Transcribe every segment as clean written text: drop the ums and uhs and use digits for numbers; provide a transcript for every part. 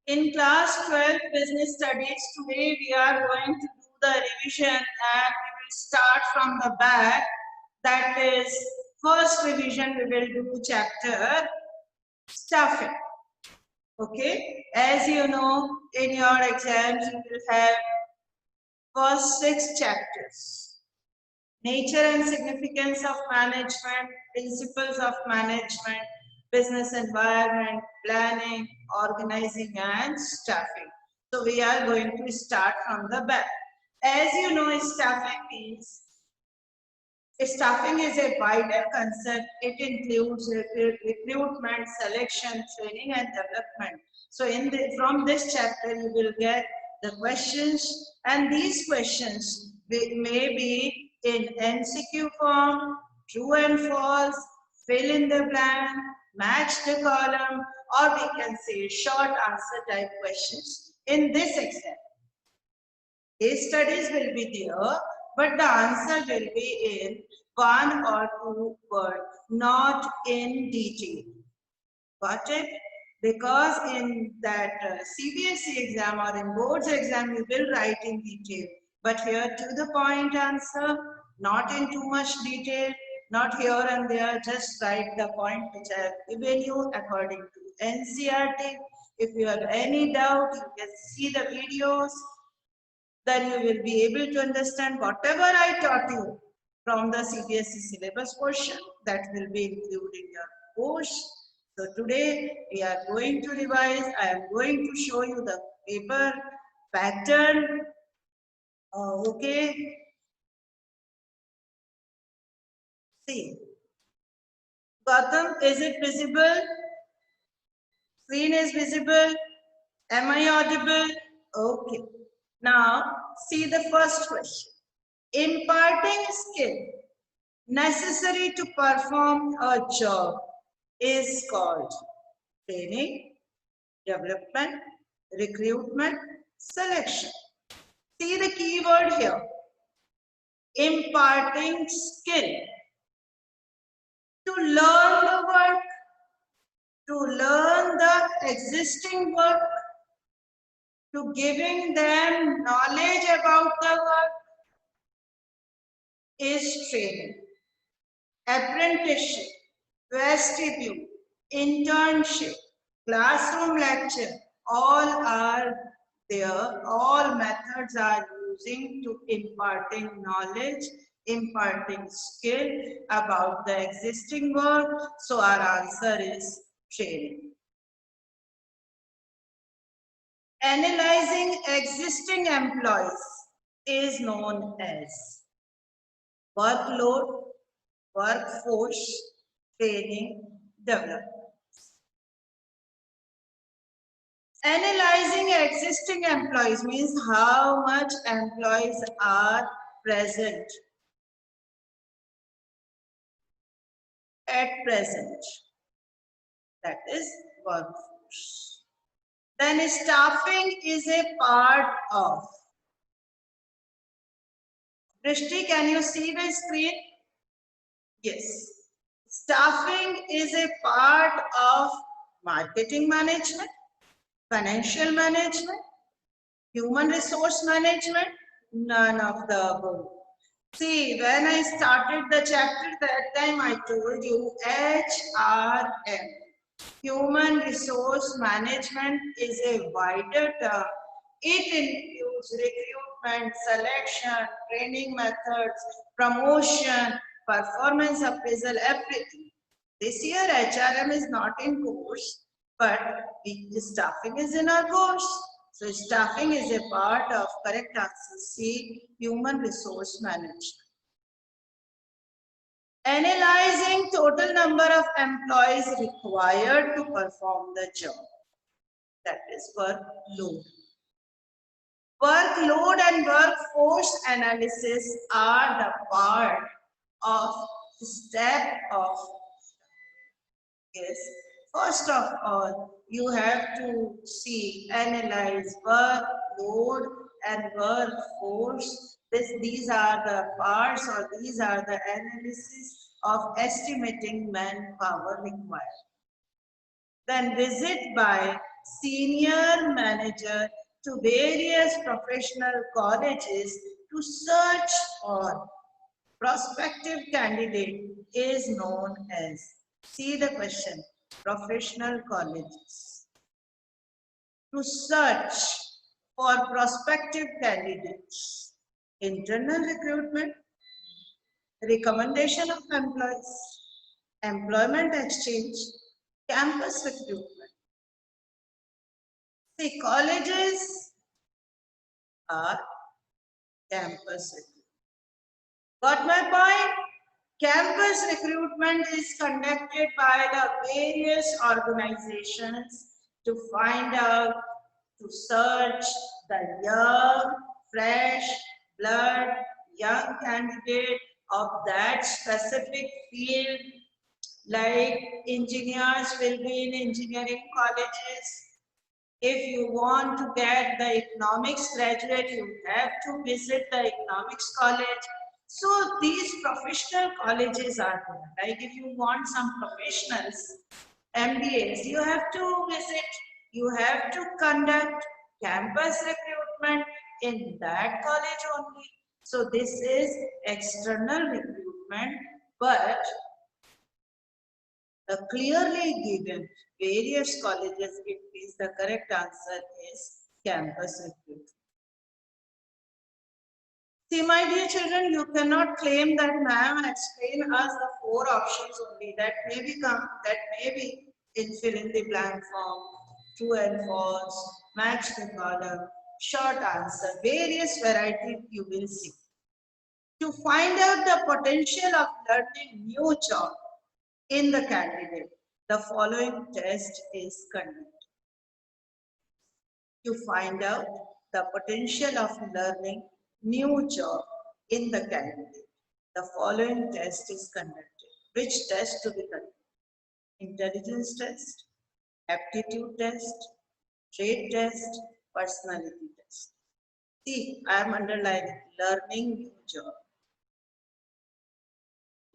In class 12 business studies, today we are going to do the revision and we will start from the back. That is, first revision we will do chapter stuffing. Okay, as you know, in your exams you will have first 6 chapters. Nature and significance of management, principles of management, business environment, planning, organizing and staffing. So we are going to start from the back. As you know, staffing is a wider concept. It includes recruitment, selection, training and development. So from this chapter you will get the questions, and these questions may be in MCQ form, true and false, fill in the blank, match the column, or we can say short answer type questions in this exam. Case studies will be there, but the answer will be in 1 or 2 words, not in detail. Got it? Because in that CBSE exam or in boards exam, you will write in detail. But here to the point answer, not in too much detail, not here and there, just write the point which I have given you according to NCERT. If you have any doubt, you can see the videos. Then you will be able to understand whatever I taught you from the CBSE syllabus portion that will be included in your course. So today we are going to revise. I am going to show you the paper pattern. Okay. See. Gautam, is it visible? Screen is visible? Am I audible? Okay. Now, see the first question. Imparting skill necessary to perform a job is called training, development, recruitment, selection. See the keyword here. Imparting skill. To learn the work, to learn the existing work, to giving them knowledge about the work is training. Apprenticeship, vestibule, internship, classroom lecture, all are there. All methods are using to imparting knowledge, imparting skill about the existing work. So our answer is training. Analyzing existing employees is known as workload, workforce, training, development. Analyzing existing employees means how much employees are present at present. That is workforce. Then staffing is a part of. Drishti, can you see the screen? Yes. Staffing is a part of marketing management, financial management, human resource management, none of the above. See, when I started the chapter, that time I told you HRM. Human resource management is a wider term. It includes recruitment, selection, training methods, promotion, performance appraisal, everything. This year HRM is not in course, but staffing is in our course. So staffing is a part of correct answer C, human resource management. Analyzing total number of employees required to perform the job. That is workload. Workload and workforce analysis are the part of step of. Yes. First of all, you have to see, analyze workload and workforce. These are the parts, or these are the analysis of estimating manpower required. Then visit by senior manager to various professional colleges to search for prospective candidate is known as, see the question, professional colleges. To search for prospective candidates, internal recruitment, recommendation of employees, employment exchange, campus recruitment. See, colleges are campus recruitment. Got my point? Campus recruitment is conducted by the various organizations to find out, to search the young, fresh blood, young candidate of that specific field. Like engineers will be in engineering colleges. If you want to get the economics graduate, you have to visit the economics college. So these professional colleges are there. Like if you want some professionals, MBAs, you have to visit, you have to conduct campus recruitment in that college only. So this is external recruitment, but clearly given various colleges, it is the correct answer is campus recruitment. See, my dear children, you cannot claim that ma'am explain us the 4 options only. That may be in fill in the blank form, true and false, match the column, short answer, various variety you will see. To find out the potential of learning new job in the candidate, the following test is conducted. To find out the potential of learning new job in the candidate, the following test is conducted. Which test to be conducted? Intelligence test, aptitude test, trait test, personality test. See, I am underlining learning new job.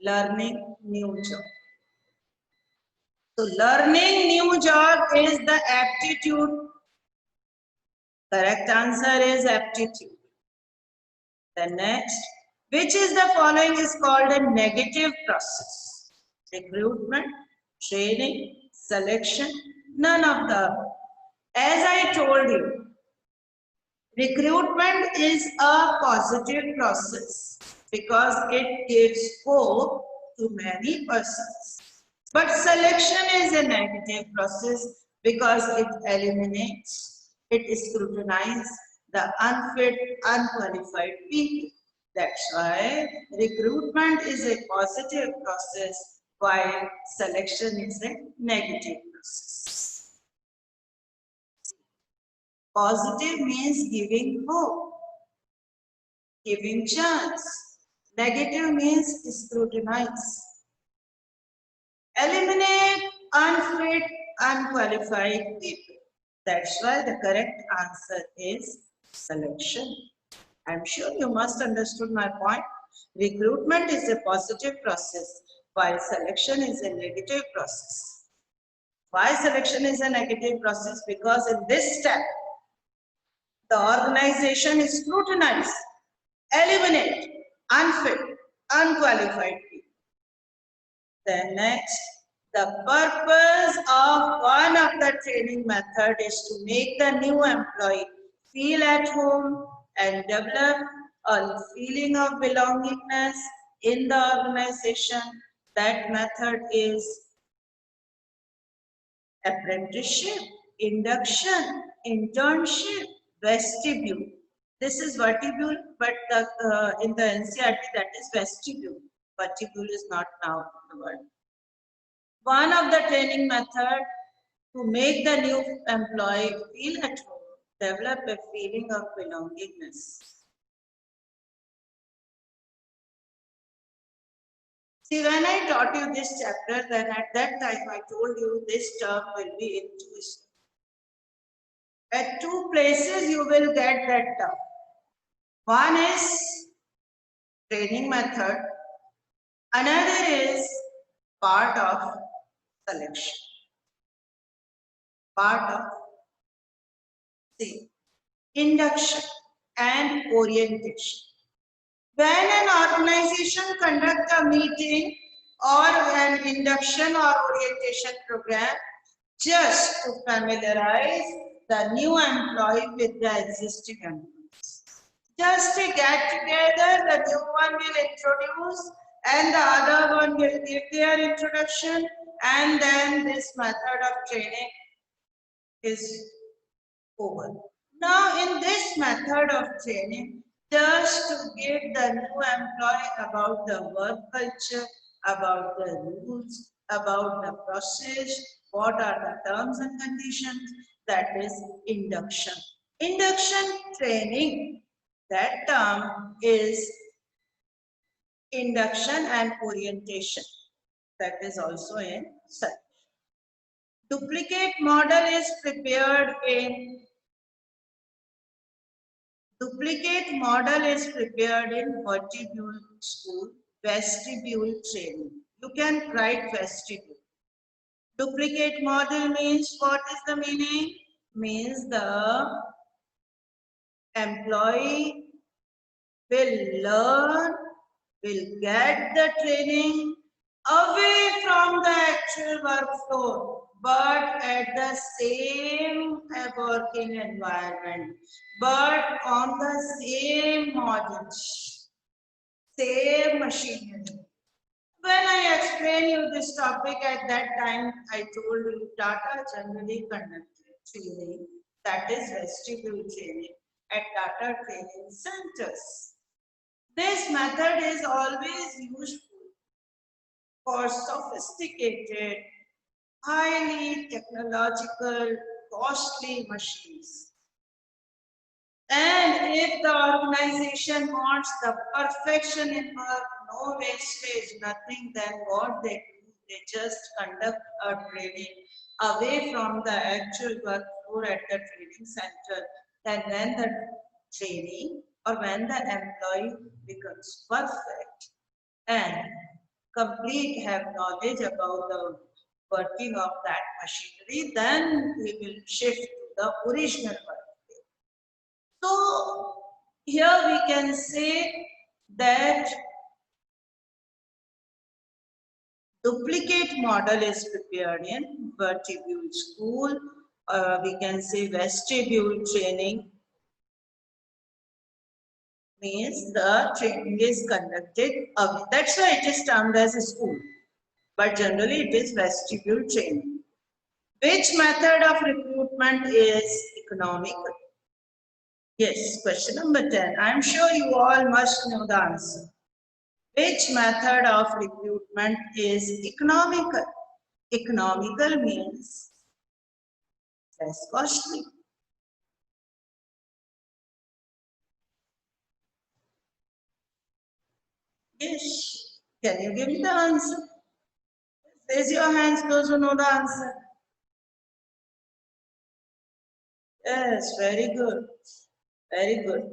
Learning new job. So learning new job is the aptitude. Correct answer is aptitude. The next, which is the following is called a negative process? Recruitment, training, selection, none of the above. As I told you, recruitment is a positive process because it gives hope to many persons. But selection is a negative process because it eliminates, it scrutinizes the unfit, unqualified people. That's why recruitment is a positive process while selection is a negative process. Positive means giving hope, giving chance. Negative means scrutinize. Eliminate unfit, unqualified people. That's why the correct answer is selection. I'm sure you must understood my point. Recruitment is a positive process while selection is a negative process. Why selection is a negative process? Because in this step, the organization is scrutinized, eliminate unfit, unqualified people. Then next, the purpose of one of the training method is to make the new employee feel at home and develop a feeling of belongingness in the organization. That method is apprenticeship, induction, internship, vestibule. This is vertibule, but in the NCERT that is vestibule. Vertibule is not now the word. One of the training method to make the new employee feel at home, develop a feeling of belongingness. See, when I taught you this chapter, then at that time I told you this term will be intuition. At 2 places you will get that term. One is training method, another is part of selection. Part of See, induction and orientation. When an organization conducts a meeting or an induction or orientation program, just to familiarize the new employee with the existing employees. Just to get together, the new one will introduce and the other one will give their introduction, and then this method of training is over. Now in this method of training, just to give the new employee about the work culture, about the rules, about the process, what are the terms and conditions, that is induction. Induction training, that term is induction and orientation. That is also in such. Duplicate model is prepared in vestibule school, vestibule training. You can write vestibule. Duplicate model means, what is the meaning? Means the employee will learn, will get the training away from the actual work floor, but at the same working environment, but on the same modules, same machinery. When I explained you this topic at that time, I told you Tata generally conducted training, that is vestibule training, at Tata training centers. This method is always useful for sophisticated, highly technological, costly machines. And if the organization wants the perfection in work, no wastage, nothing, then what they do, they just conduct a training away from the actual work floor at the training center. And when the training or when the employee becomes perfect and complete, have knowledge about the working of that machinery, then we will shift to the original work. So here we can say that duplicate model is prepared in vestibule school, we can say vestibule training, means the training is conducted away. That's why it is termed as a school, but generally it is vestibule training. Which method of recruitment is economical? Yes, question number 10. I am sure you all must know the answer. Which method of recruitment is economical? Economical means less costly. Yes. Can you give me the answer? Raise your hands, those who know the answer. Yes, very good. Very good.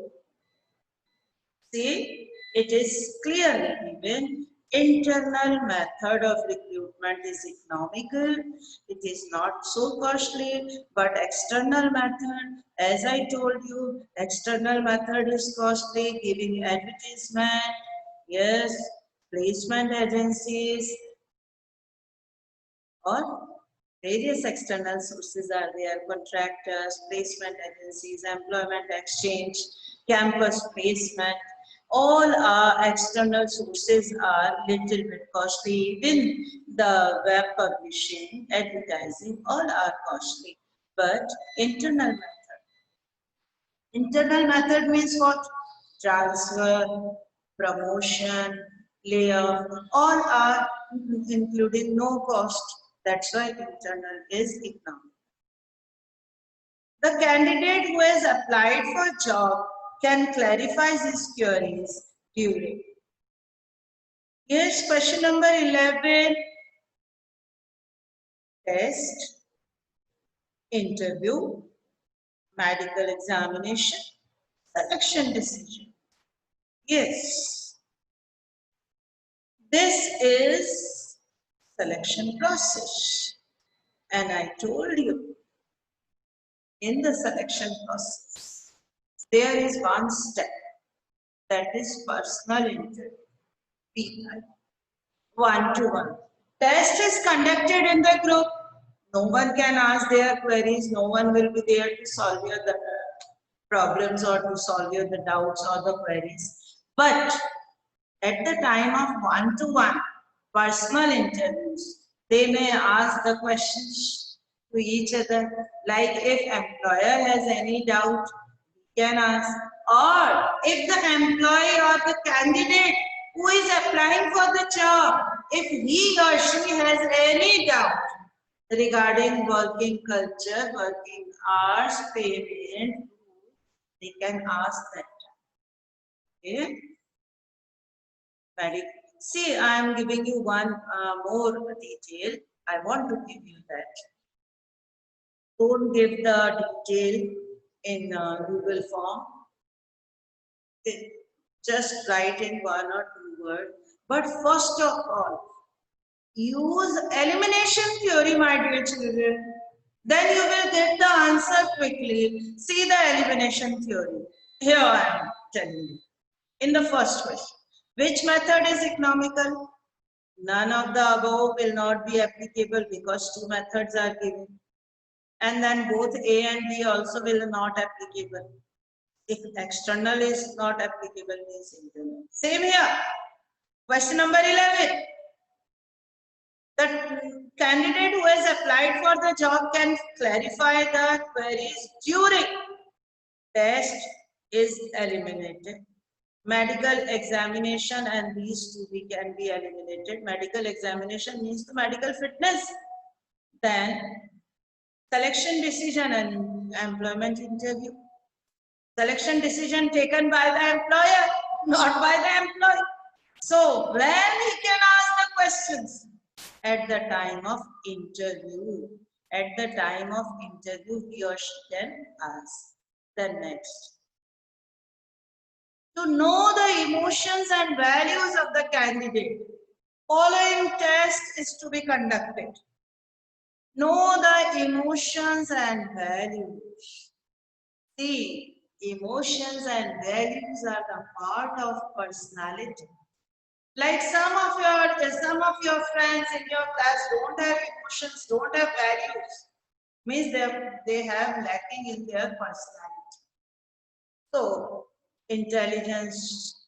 See, it is clearly given. Internal method of recruitment is economical. It is not so costly, but external method, as I told you, external method is costly, giving advertisement, yes, placement agencies, or various external sources are there, contractors, placement agencies, employment exchange, campus placement. All our external sources are little bit costly. Even the web publishing, advertising, all are costly. But internal method. Internal method means what? Transfer, promotion, layoff, all are including no cost. That's why internal is economic. The candidate who has applied for job can clarify his queries during. Yes, question number 11. Test, interview, medical examination, selection decision. Yes, this is selection process. And I told you, in the selection process, there is one step, that is personal interview, PI, one-to-one. Test is conducted in the group. No one can ask their queries. No one will be there to solve your the problems or to solve your the doubts or the queries. But at the time of one-to-one personal interviews, they may ask the questions to each other. Like if employer has any doubt, we can ask. Or if the employee or the candidate who is applying for the job, if he or she has any doubt regarding working culture, working hours, payment, they can ask that. Okay? Very good. See, I am giving you one more detail. I want to give you that. Don't give the detail in Google form. Just write in one or two words. But first of all, use elimination theory, my dear children. Then you will get the answer quickly. See the elimination theory. Here I am telling you. In the first question, which method is economical? None of the above will not be applicable because two methods are given. And then both A and B also will not applicable. If external is not applicable, means internal. Same here. Question number 11. The candidate who has applied for the job can clarify the queries during test is eliminated. Medical examination and these two we can be eliminated. Medical examination means the medical fitness. Then selection decision and employment interview. Selection decision taken by the employer, not by the employee. So when he can ask the questions? At the time of interview. At the time of interview, he or she can ask. Then next. To know the emotions and values of the candidate, following test is to be conducted. Know the emotions and values. See, emotions and values are the part of personality. Like some of your friends in your class don't have emotions, don't have values. Means they have lacking in their personality. So intelligence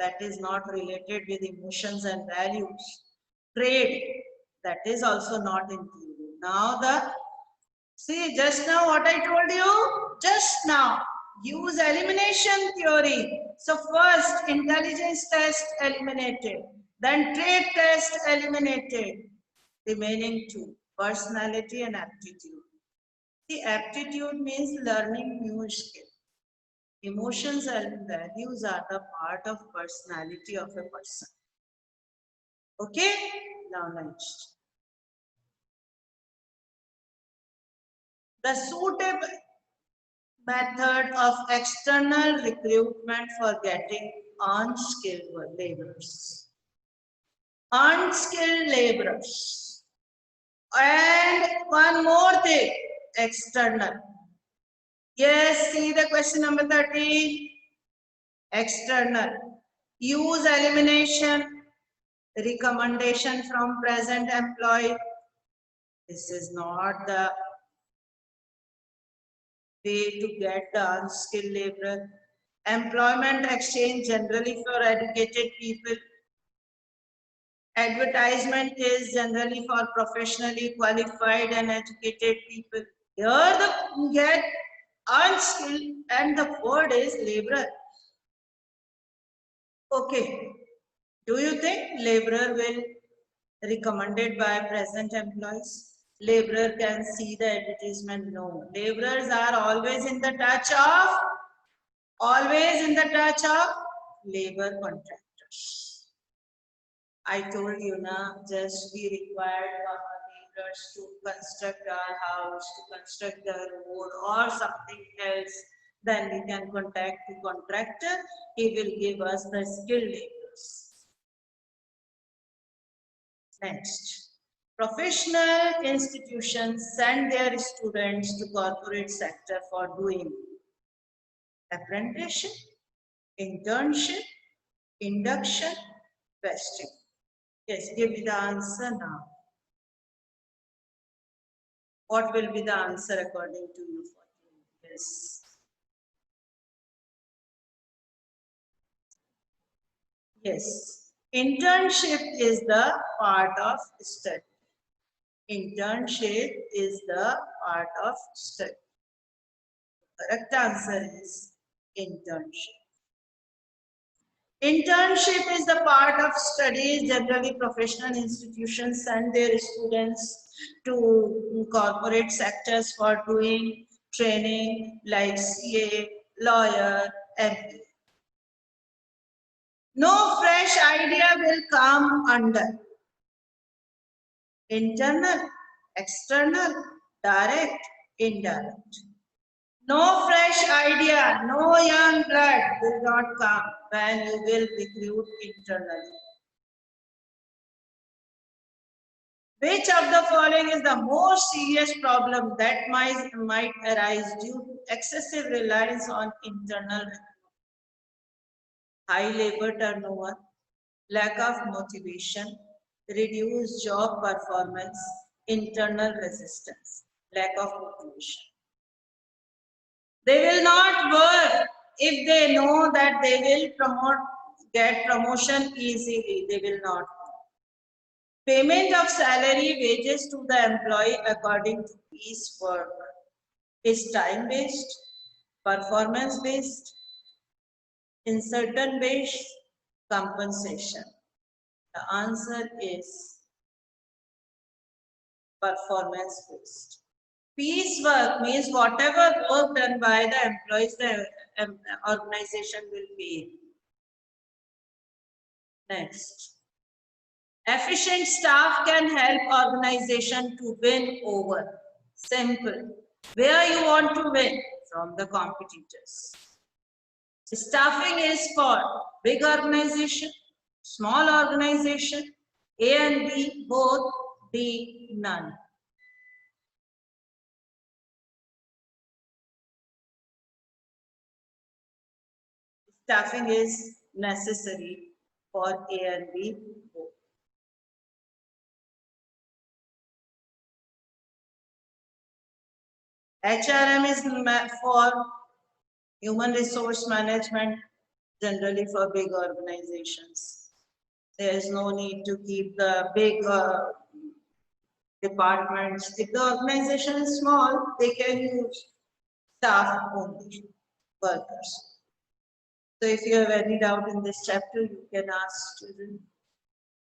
that is not related with emotions and values. Trade that is also not included. Now see just now what I told you, just now use elimination theory. So first intelligence test eliminated, then trade test eliminated. Remaining two, personality and aptitude. The aptitude means learning new skill. Emotions and values are the part of personality of a person. Okay, now next. The suitable method of external recruitment for getting unskilled laborers. Unskilled laborers. And one more thing, external. Yes, see the question number 13. External. Use elimination, recommendation from present employee. This is not the way to get the unskilled laborer. Employment exchange generally for educated people. Advertisement is generally for professionally qualified and educated people. Here the get unskilled and the word is laborer. Okay. Do you think laborer will recommended by present employees? Laborer can see the advertisement? No. Laborers are always in the touch of labor contractors. I told you now, just we required laborers to construct our house, to construct the road or something else. Then we can contact the contractor. He will give us the skilled laborers. Next. Professional institutions send their students to corporate sector for doing apprenticeship, internship, induction, vesting. Yes, give me the answer now. What will be the answer according to you for this? Yes, internship is the part of study. Internship is the part of study. Correct answer is internship. Internship is the part of studies. Generally, professional institutions send their students to corporate sectors for doing training like CA, lawyer, MBA. No fresh idea will come under internal, external, direct, indirect. No fresh idea, no young blood will not come when you will recruit internally. Which of the following is the most serious problem that might arise due to excessive reliance on internal recruitment? High labor turnover, lack of motivation, reduced job performance, internal resistance, lack of motivation. They will not work if they know that they will get promotion easily. They will not. Payment of salary wages to the employee according to piece work is time-based, performance-based, incertain-based, compensation. The answer is performance-based. Piecework means whatever work done by the employees, the organization will pay. Next. Efficient staff can help organization to win over. Simple. Where you want to win? From the competitors. Staffing is for big organization, small organization, A and B, both, D, none. Staffing is necessary for A and B, both. HRM is for human resource management, generally for big organizations. There is no need to keep the big departments. If the organization is small, they can use staff only, workers. So if you have any doubt in this chapter, you can ask students.